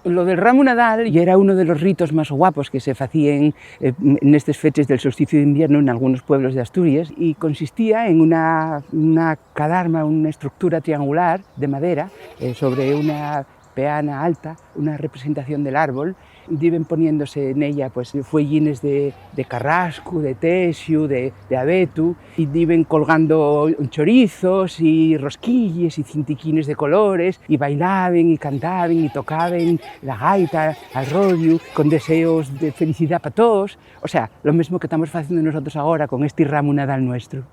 Lo del ramo Nadal y era uno de los ritos más guapos que se hacían en estas fechas del solsticio de invierno en algunos pueblos de Asturias, y consistía en una cadarma, una estructura triangular de madera sobre una peana alta, una representación del árbol. Iban poniéndose en ella pues fuellines de carrasco, de tesio, de abetu, y iban colgando chorizos y rosquillas y cintiquines de colores, y bailaban y cantaban y tocaban la gaita al rodio con deseos de felicidad para todos. O sea, lo mismo que estamos haciendo nosotros ahora con este ramo Nadal nuestro.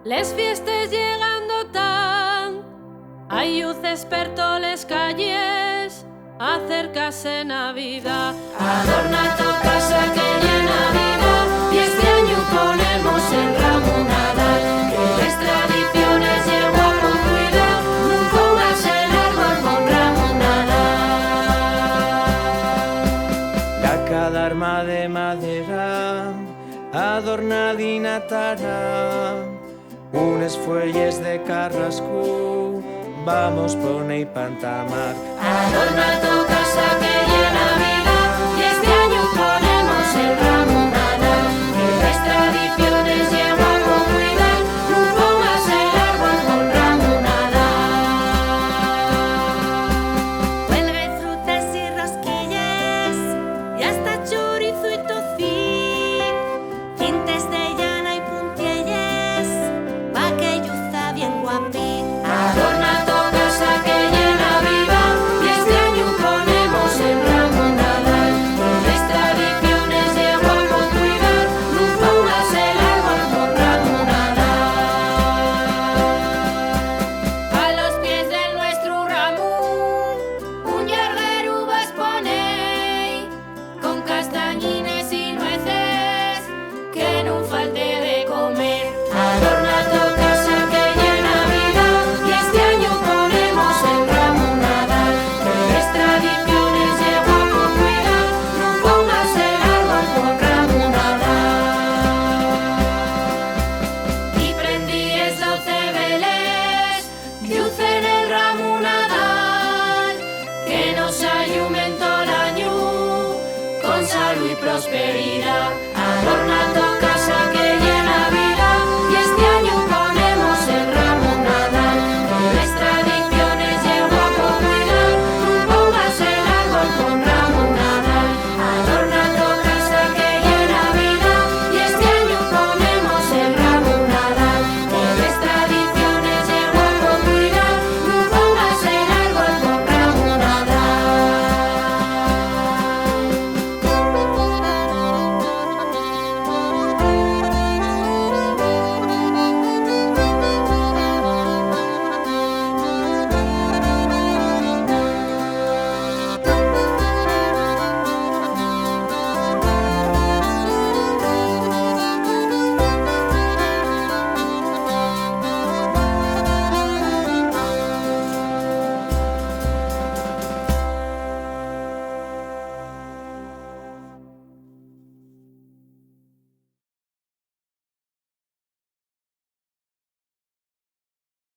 Les fiestes llegando tan, hay luces per todas les calles, acércase Navidad. Adorna tu casa que ya Navidad, y este año ponemos el ramo Nadal, que las tradiciones llevo a con cuidar, no pongas el árbol con ramo Nadal. La cadarma de madera, adornadina tará, unes fuelles de carrasco, vamos pone y pantamar. Adorna tu casa que ya Navidad, y este año ponemos el ramo Nadal, que las tradiciones llevo a con cuidar, no pongas el árbol con ramo Nadal. Huelga y frutas y rosquillas, y hasta chorizo y tocín, tintes de llana y puntielles, pa' que lluza bien guapín. Adorna tu casa que ya Navidad, y este año ponemos el ramo Nadal, que las tradiciones llevo a con cuidar, no pongas el árbol con ramo Nadal. A los pies de nuestro ramo, un llarguero vas poner, con castañines y nueces, que no falte de comer. Adorna tu casa que ya Navidad, y este año ponemos el ramo Nadal, que las tradiciones llevo a con cuidar, no pongas el árbol con ramo Nadal. Y prendíes 12 veles, lucen el ramo Nadal, que nos ayumen todo el año, con salud y prosperidad. Adorna tu